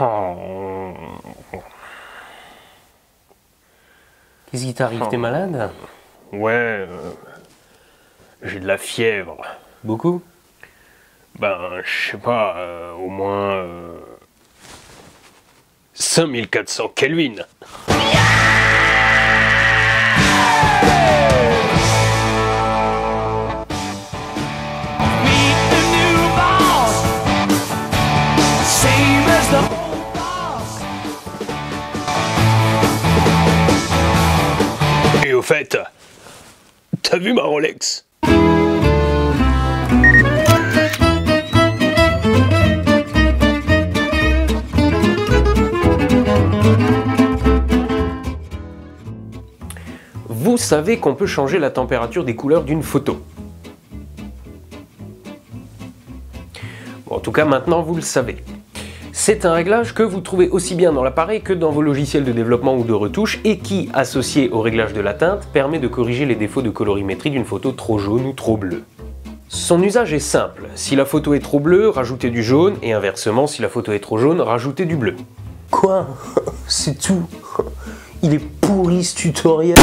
Oh. Qu'est-ce qui t'arrive? T'es malade? Ouais, j'ai de la fièvre. Beaucoup? Ben, je sais pas, au moins 5400 Kelvin. Et au fait, t'as vu ma Rolex? Vous savez qu'on peut changer la température des couleurs d'une photo. Bon, en tout cas, maintenant vous le savez. C'est un réglage que vous trouvez aussi bien dans l'appareil que dans vos logiciels de développement ou de retouche et qui, associé au réglage de la teinte, permet de corriger les défauts de colorimétrie d'une photo trop jaune ou trop bleue. Son usage est simple. Si la photo est trop bleue, rajoutez du jaune et inversement, si la photo est trop jaune, rajoutez du bleu. Quoi? C'est tout? Il est pourri ce tutoriel.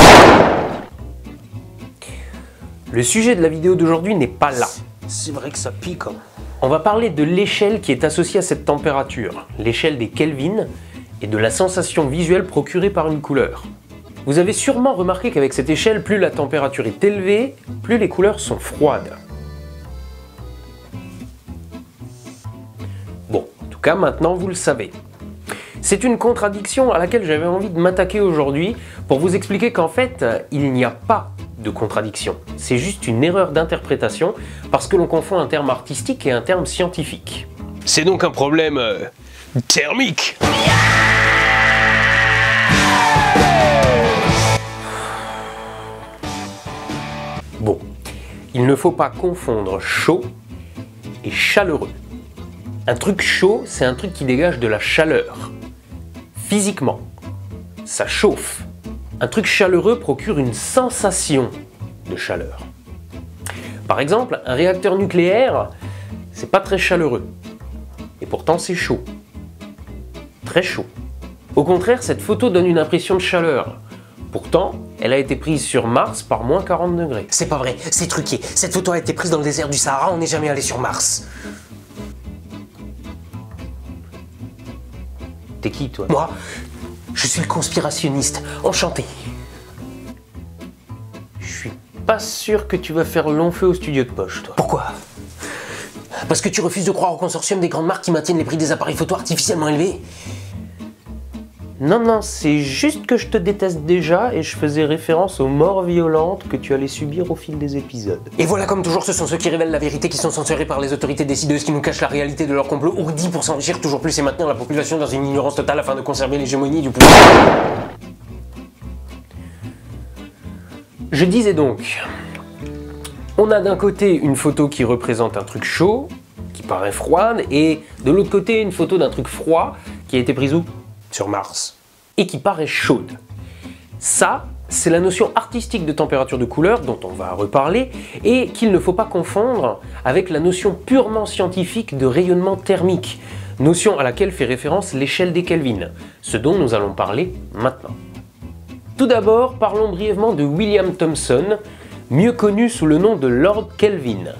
Le sujet de la vidéo d'aujourd'hui n'est pas là. C'est vrai que ça pique. Hein. On va parler de l'échelle qui est associée à cette température, l'échelle des Kelvin, et de la sensation visuelle procurée par une couleur. Vous avez sûrement remarqué qu'avec cette échelle, plus la température est élevée, plus les couleurs sont froides. Bon, en tout cas maintenant vous le savez. C'est une contradiction à laquelle j'avais envie de m'attaquer aujourd'hui pour vous expliquer qu'en fait, il n'y a pas de contradiction. C'est juste une erreur d'interprétation parce que l'on confond un terme artistique et un terme scientifique. C'est donc un problème thermique. Bon, il ne faut pas confondre chaud et chaleureux. Un truc chaud, c'est un truc qui dégage de la chaleur. Physiquement, ça chauffe. Un truc chaleureux procure une sensation de chaleur. Par exemple, un réacteur nucléaire, c'est pas très chaleureux. Et pourtant c'est chaud. Très chaud. Au contraire, cette photo donne une impression de chaleur. Pourtant, elle a été prise sur Mars par moins 40 degrés. C'est pas vrai, c'est truqué. Cette photo a été prise dans le désert du Sahara, on n'est jamais allé sur Mars. T'es qui, toi? Moi, je suis le conspirationniste. Enchanté. Je suis pas sûr que tu vas faire long feu au studio de poche, toi. Pourquoi? Parce que tu refuses de croire au consortium des grandes marques qui maintiennent les prix des appareils photo artificiellement élevés? Non, c'est juste que je te déteste déjà et je faisais référence aux morts violentes que tu allais subir au fil des épisodes. Et voilà, comme toujours, ce sont ceux qui révèlent la vérité qui sont censurés par les autorités décideuses qui nous cachent la réalité de leur complot, ourdi pour s'enrichir toujours plus et maintenir la population dans une ignorance totale afin de conserver l'hégémonie du pouvoir. Je disais donc, on a d'un côté une photo qui représente un truc chaud, qui paraît froide, et de l'autre côté une photo d'un truc froid qui a été prise où? Sur Mars. Et qui paraît chaude. Ça, c'est la notion artistique de température de couleur dont on va reparler et qu'il ne faut pas confondre avec la notion purement scientifique de rayonnement thermique, notion à laquelle fait référence l'échelle des Kelvin, ce dont nous allons parler maintenant. Tout d'abord, parlons brièvement de William Thomson, mieux connu sous le nom de Lord Kelvin.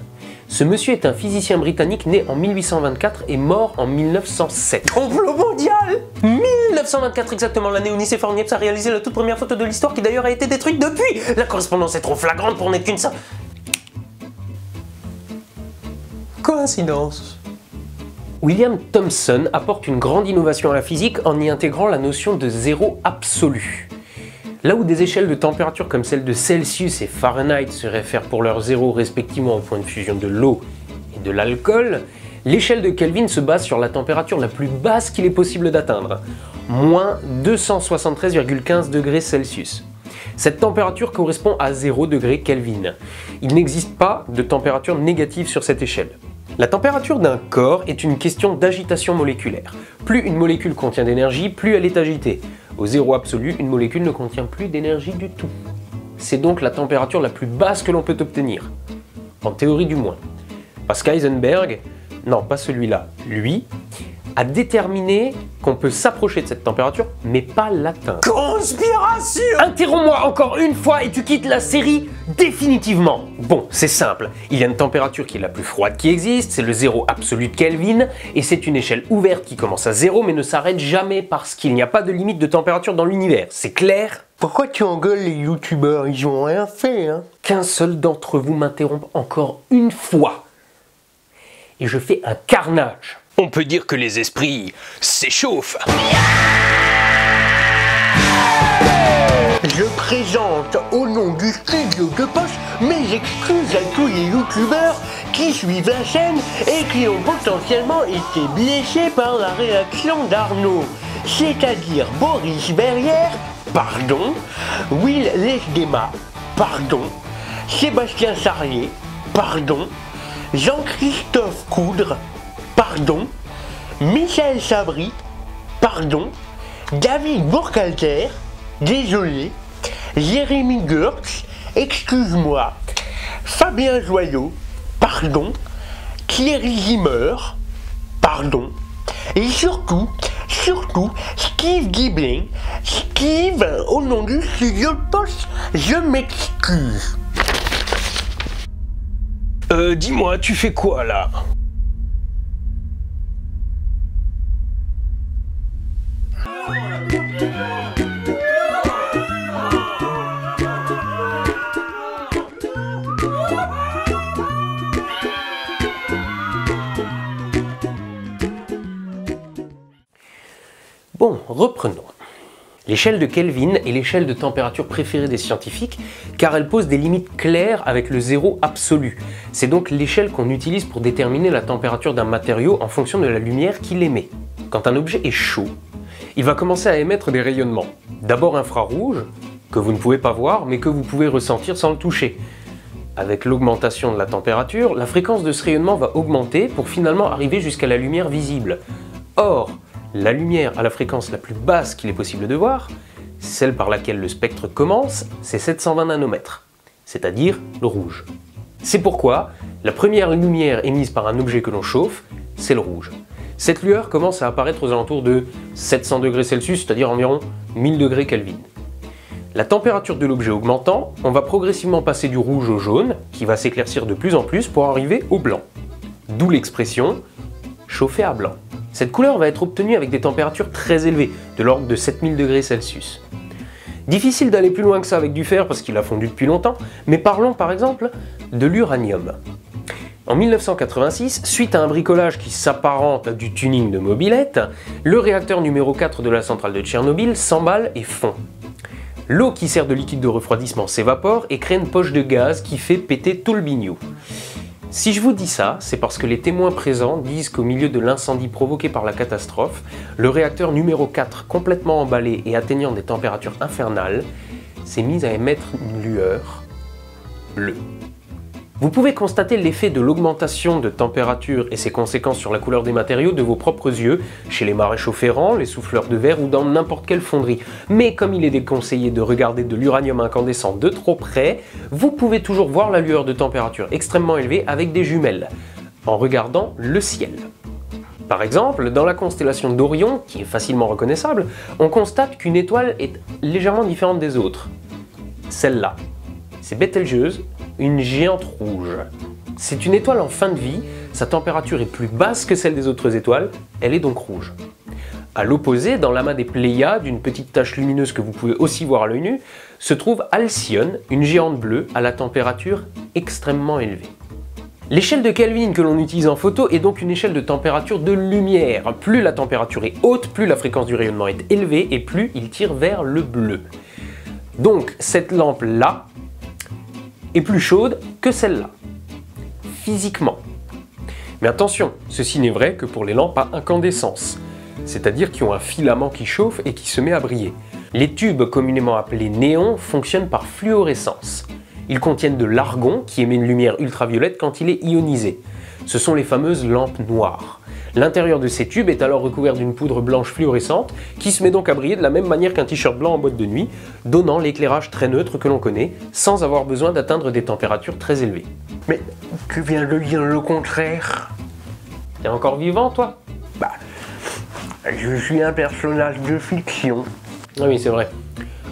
Ce monsieur est un physicien britannique né en 1824 et mort en 1907. Complot mondial! 1924 exactement, l'année où Nicéphore Niepce a réalisé la toute première photo de l'histoire qui d'ailleurs a été détruite depuis. La correspondance est trop flagrante pour n'être qu'une seule... coïncidence. William Thomson apporte une grande innovation à la physique en y intégrant la notion de zéro absolu. Là où des échelles de température comme celle de Celsius et Fahrenheit se réfèrent pour leurs zéros respectivement au point de fusion de l'eau et de l'alcool, l'échelle de Kelvin se base sur la température la plus basse qu'il est possible d'atteindre, moins 273,15 degrés Celsius. Cette température correspond à 0 degré Kelvin. Il n'existe pas de température négative sur cette échelle. La température d'un corps est une question d'agitation moléculaire. Plus une molécule contient d'énergie, plus elle est agitée. Au zéro absolu, une molécule ne contient plus d'énergie du tout. C'est donc la température la plus basse que l'on peut obtenir. En théorie du moins. Parce qu'Heisenberg, non pas celui-là, lui, a déterminé qu'on peut s'approcher de cette température, mais pas l'atteindre. Conspiration! Interromps-moi encore une fois et tu quittes la série définitivement. Bon, c'est simple, il y a une température qui est la plus froide qui existe, c'est le zéro absolu de Kelvin, et c'est une échelle ouverte qui commence à 0 mais ne s'arrête jamais parce qu'il n'y a pas de limite de température dans l'univers, c'est clair? Pourquoi tu engueules les youtubeurs? Ils ont rien fait, hein. Qu'un seul d'entre vous m'interrompt encore une fois, et je fais un carnage. On peut dire que les esprits s'échauffent. Je présente au nom du studio de poche mes excuses à tous les youtubeurs qui suivent la chaîne et qui ont potentiellement été blessés par la réaction d'Arnaud, c'est-à-dire Boris Verrière, pardon, Will Lesdema, pardon, Sébastien Sarlier, pardon, Jean-Christophe Coudre, pardon, Michael Sabri, pardon, David Bourcalter, désolé, Jérémy Gertz, excuse-moi, Fabien Joyot, pardon, Thierry Zimmer, pardon, et surtout, Steve Giblin, Steve, au nom du studio de poste, je m'excuse. Dis-moi, tu fais quoi là? Bon, reprenons. L'échelle de Kelvin est l'échelle de température préférée des scientifiques car elle pose des limites claires avec le zéro absolu. C'est donc l'échelle qu'on utilise pour déterminer la température d'un matériau en fonction de la lumière qu'il émet. Quand un objet est chaud, il va commencer à émettre des rayonnements. D'abord infrarouge, que vous ne pouvez pas voir mais que vous pouvez ressentir sans le toucher. Avec l'augmentation de la température, la fréquence de ce rayonnement va augmenter pour finalement arriver jusqu'à la lumière visible. Or, la lumière à la fréquence la plus basse qu'il est possible de voir, celle par laquelle le spectre commence, c'est 720 nanomètres, c'est-à-dire le rouge. C'est pourquoi la première lumière émise par un objet que l'on chauffe, c'est le rouge. Cette lueur commence à apparaître aux alentours de 700 degrés Celsius, c'est-à-dire environ 1000 degrés Kelvin. La température de l'objet augmentant, on va progressivement passer du rouge au jaune, qui va s'éclaircir de plus en plus pour arriver au blanc. D'où l'expression « chauffer à blanc ». Cette couleur va être obtenue avec des températures très élevées, de l'ordre de 7000 degrés Celsius. Difficile d'aller plus loin que ça avec du fer parce qu'il a fondu depuis longtemps, mais parlons par exemple de l'uranium. En 1986, suite à un bricolage qui s'apparente à du tuning de mobilette, le réacteur numéro 4 de la centrale de Tchernobyl s'emballe et fond. L'eau qui sert de liquide de refroidissement s'évapore et crée une poche de gaz qui fait péter tout le biniou. Si je vous dis ça, c'est parce que les témoins présents disent qu'au milieu de l'incendie provoqué par la catastrophe, le réacteur numéro 4, complètement emballé et atteignant des températures infernales, s'est mis à émettre une lueur bleue. Vous pouvez constater l'effet de l'augmentation de température et ses conséquences sur la couleur des matériaux de vos propres yeux, chez les maréchaux ferrants, les souffleurs de verre ou dans n'importe quelle fonderie. Mais comme il est déconseillé de regarder de l'uranium incandescent de trop près, vous pouvez toujours voir la lueur de température extrêmement élevée avec des jumelles, en regardant le ciel. Par exemple, dans la constellation d'Orion, qui est facilement reconnaissable, on constate qu'une étoile est légèrement différente des autres. Celle-là, c'est Bételgeuse, une géante rouge. C'est une étoile en fin de vie, sa température est plus basse que celle des autres étoiles, elle est donc rouge. A l'opposé, dans l'amas des Pléiades, une petite tache lumineuse que vous pouvez aussi voir à l'œil nu, se trouve Alcyone, une géante bleue à la température extrêmement élevée. L'échelle de Kelvin que l'on utilise en photo est donc une échelle de température de lumière. Plus la température est haute, plus la fréquence du rayonnement est élevée et plus il tire vers le bleu. Donc cette lampe-là est plus chaude que celle-là, physiquement. Mais attention, ceci n'est vrai que pour les lampes à incandescence, c'est-à-dire qui ont un filament qui chauffe et qui se met à briller. Les tubes communément appelés néons fonctionnent par fluorescence. Ils contiennent de l'argon qui émet une lumière ultraviolette quand il est ionisé. Ce sont les fameuses lampes noires. L'intérieur de ces tubes est alors recouvert d'une poudre blanche fluorescente qui se met donc à briller de la même manière qu'un t-shirt blanc en boîte de nuit, donnant l'éclairage très neutre que l'on connaît, sans avoir besoin d'atteindre des températures très élevées. Mais tu viens de dire le contraire. T'es encore vivant, toi? Bah, Je suis un personnage de fiction. Ah oui, c'est vrai.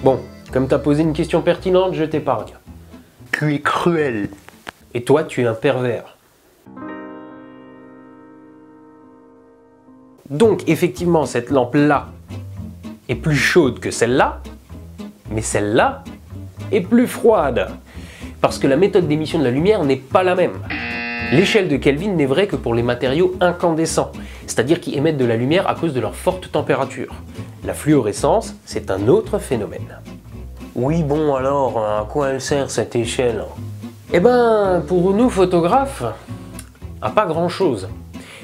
Bon, comme t'as posé une question pertinente, je t'épargne. Tu es cruel. Et toi, tu es un pervers. Donc, effectivement, cette lampe-là est plus chaude que celle-là, mais celle-là est plus froide. Parce que la méthode d'émission de la lumière n'est pas la même. L'échelle de Kelvin n'est vraie que pour les matériaux incandescents, c'est-à-dire qui émettent de la lumière à cause de leur forte température. La fluorescence, c'est un autre phénomène. Oui, bon, alors, à quoi elle sert cette échelle? Eh ben, pour nous photographes, à pas grand-chose.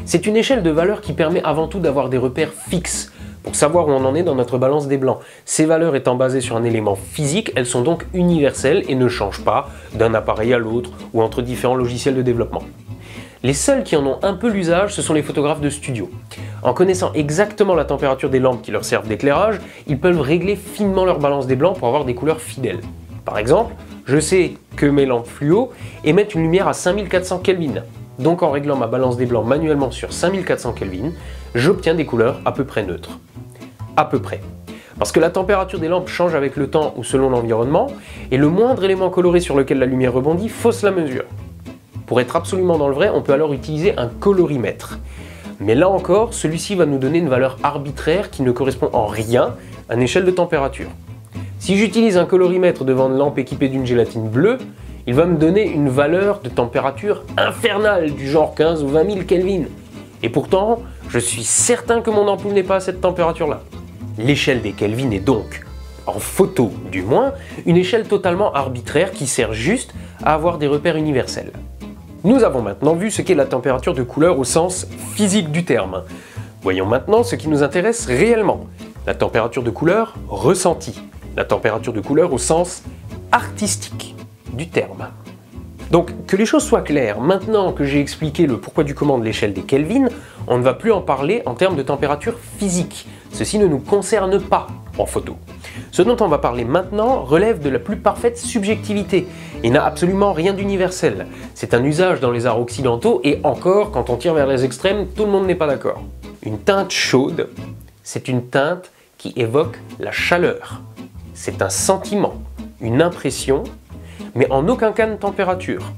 C'est une échelle de valeur qui permet avant tout d'avoir des repères fixes, pour savoir où on en est dans notre balance des blancs. Ces valeurs étant basées sur un élément physique, elles sont donc universelles et ne changent pas d'un appareil à l'autre ou entre différents logiciels de développement. Les seuls qui en ont un peu l'usage, ce sont les photographes de studio. En connaissant exactement la température des lampes qui leur servent d'éclairage, ils peuvent régler finement leur balance des blancs pour avoir des couleurs fidèles. Par exemple, je sais que mes lampes fluo émettent une lumière à 5400 Kelvin. Donc en réglant ma balance des blancs manuellement sur 5400 Kelvin, j'obtiens des couleurs à peu près neutres. À peu près. Parce que la température des lampes change avec le temps ou selon l'environnement, et le moindre élément coloré sur lequel la lumière rebondit fausse la mesure. Pour être absolument dans le vrai, on peut alors utiliser un colorimètre. Mais là encore, celui-ci va nous donner une valeur arbitraire qui ne correspond en rien à une échelle de température. Si j'utilise un colorimètre devant une lampe équipée d'une gélatine bleue, il va me donner une valeur de température infernale du genre 15 ou 20 000 Kelvin. Et pourtant, je suis certain que mon ampoule n'est pas à cette température-là. L'échelle des Kelvin est donc, en photo du moins, une échelle totalement arbitraire qui sert juste à avoir des repères universels. Nous avons maintenant vu ce qu'est la température de couleur au sens physique du terme. Voyons maintenant ce qui nous intéresse réellement. La température de couleur ressentie. La température de couleur au sens artistique du terme. Donc, que les choses soient claires, maintenant que j'ai expliqué le pourquoi du comment de l'échelle des Kelvin, on ne va plus en parler en termes de température physique. Ceci ne nous concerne pas en photo. Ce dont on va parler maintenant relève de la plus parfaite subjectivité et n'a absolument rien d'universel. C'est un usage dans les arts occidentaux et encore, quand on tire vers les extrêmes, tout le monde n'est pas d'accord. Une teinte chaude, c'est une teinte qui évoque la chaleur. C'est un sentiment, une impression, mais en aucun cas une température.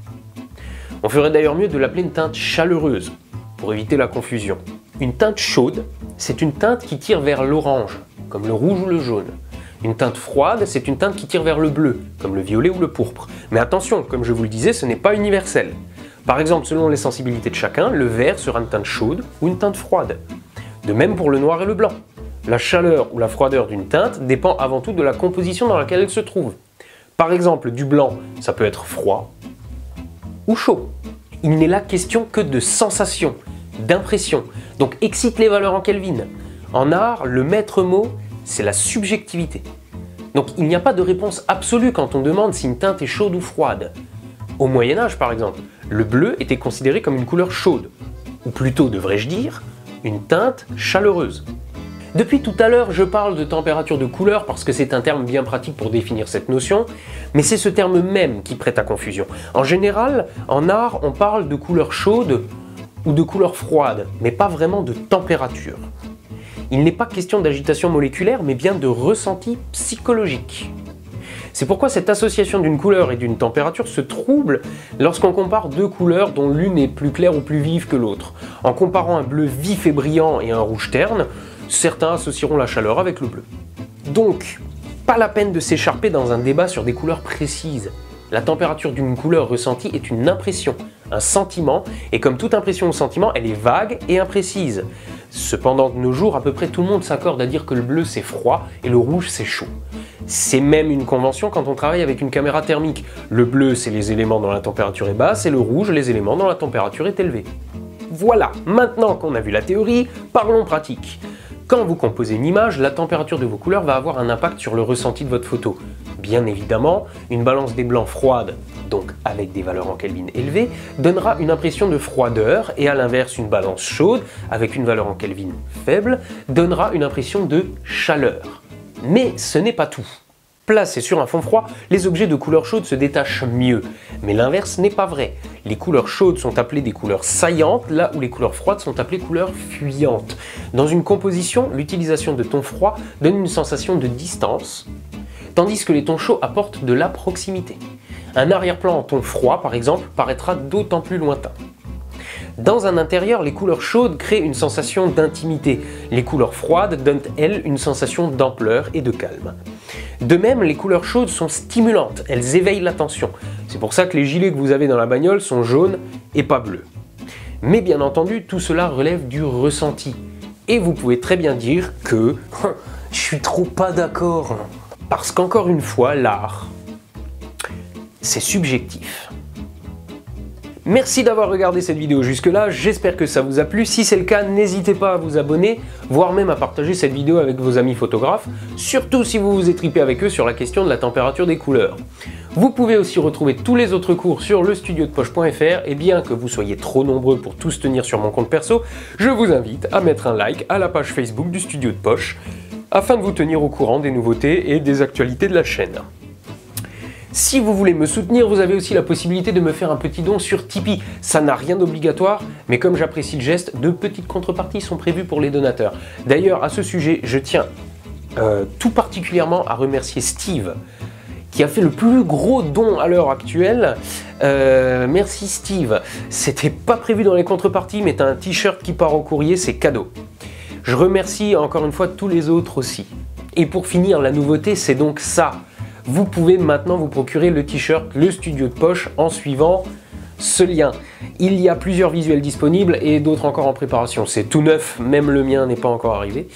On ferait d'ailleurs mieux de l'appeler une teinte chaleureuse, pour éviter la confusion. Une teinte chaude, c'est une teinte qui tire vers l'orange, comme le rouge ou le jaune. Une teinte froide, c'est une teinte qui tire vers le bleu, comme le violet ou le pourpre. Mais attention, comme je vous le disais, ce n'est pas universel. Par exemple, selon les sensibilités de chacun, le vert sera une teinte chaude ou une teinte froide. De même pour le noir et le blanc. La chaleur ou la froideur d'une teinte dépend avant tout de la composition dans laquelle elle se trouve. Par exemple, du blanc, ça peut être froid ou chaud. Il n'est là question que de sensation, d'impression. Donc excite les valeurs en Kelvin. En art, le maître mot, c'est la subjectivité. Donc il n'y a pas de réponse absolue quand on demande si une teinte est chaude ou froide. Au Moyen-Âge, par exemple, le bleu était considéré comme une couleur chaude, ou plutôt, devrais-je dire, une teinte chaleureuse. Depuis tout à l'heure, je parle de température de couleur parce que c'est un terme bien pratique pour définir cette notion, mais c'est ce terme même qui prête à confusion. En général, en art, on parle de couleur chaude ou de couleur froide, mais pas vraiment de température. Il n'est pas question d'agitation moléculaire, mais bien de ressenti psychologique. C'est pourquoi cette association d'une couleur et d'une température se trouble lorsqu'on compare deux couleurs dont l'une est plus claire ou plus vive que l'autre. En comparant un bleu vif et brillant et un rouge terne, certains associeront la chaleur avec le bleu. Donc, pas la peine de s'écharper dans un débat sur des couleurs précises. La température d'une couleur ressentie est une impression, un sentiment, et comme toute impression ou sentiment, elle est vague et imprécise. Cependant, de nos jours, à peu près tout le monde s'accorde à dire que le bleu c'est froid et le rouge c'est chaud. C'est même une convention quand on travaille avec une caméra thermique. Le bleu c'est les éléments dont la température est basse et le rouge les éléments dont la température est élevée. Voilà, maintenant qu'on a vu la théorie, parlons pratique. Quand vous composez une image, la température de vos couleurs va avoir un impact sur le ressenti de votre photo. Bien évidemment, une balance des blancs froide, donc avec des valeurs en Kelvin élevées, donnera une impression de froideur, et à l'inverse, une balance chaude, avec une valeur en Kelvin faible, donnera une impression de chaleur. Mais ce n'est pas tout. Placés sur un fond froid, les objets de couleur chaude se détachent mieux. Mais l'inverse n'est pas vrai. Les couleurs chaudes sont appelées des couleurs saillantes, là où les couleurs froides sont appelées couleurs fuyantes. Dans une composition, l'utilisation de tons froids donne une sensation de distance, tandis que les tons chauds apportent de la proximité. Un arrière-plan en ton froid, par exemple, paraîtra d'autant plus lointain. Dans un intérieur, les couleurs chaudes créent une sensation d'intimité. Les couleurs froides donnent, elles, une sensation d'ampleur et de calme. De même, les couleurs chaudes sont stimulantes, elles éveillent l'attention. C'est pour ça que les gilets que vous avez dans la bagnole sont jaunes et pas bleus. Mais bien entendu, tout cela relève du ressenti. Et vous pouvez très bien dire que « je suis trop pas d'accord ». Parce qu'encore une fois, l'art, c'est subjectif. Merci d'avoir regardé cette vidéo jusque-là, j'espère que ça vous a plu. Si c'est le cas, n'hésitez pas à vous abonner, voire même à partager cette vidéo avec vos amis photographes, surtout si vous vous étripez avec eux sur la question de la température des couleurs. Vous pouvez aussi retrouver tous les autres cours sur lestudiodepoche.fr et bien que vous soyez trop nombreux pour tous tenir sur mon compte perso, je vous invite à mettre un like à la page Facebook du Studio de Poche afin de vous tenir au courant des nouveautés et des actualités de la chaîne. Si vous voulez me soutenir, vous avez aussi la possibilité de me faire un petit don sur Tipeee. Ça n'a rien d'obligatoire, mais comme j'apprécie le geste, de petites contreparties sont prévues pour les donateurs. D'ailleurs, à ce sujet, je tiens tout particulièrement à remercier Steve, qui a fait le plus gros don à l'heure actuelle. Merci Steve. C'était pas prévu dans les contreparties, mais t'as un t-shirt qui part au courrier, c'est cadeau. Je remercie encore une fois tous les autres aussi. Et pour finir, la nouveauté, c'est donc ça. Vous pouvez maintenant vous procurer le t-shirt Le Studio de Poche en suivant ce lien. Il y a plusieurs visuels disponibles et d'autres encore en préparation. C'est tout neuf, même le mien n'est pas encore arrivé.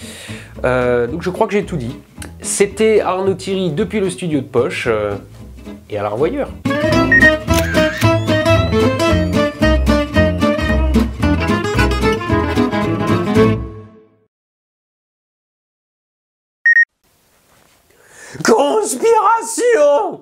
Donc je crois que j'ai tout dit. C'était Arnaud Thierry depuis le Studio de Poche et à la revoyure. Conspiration!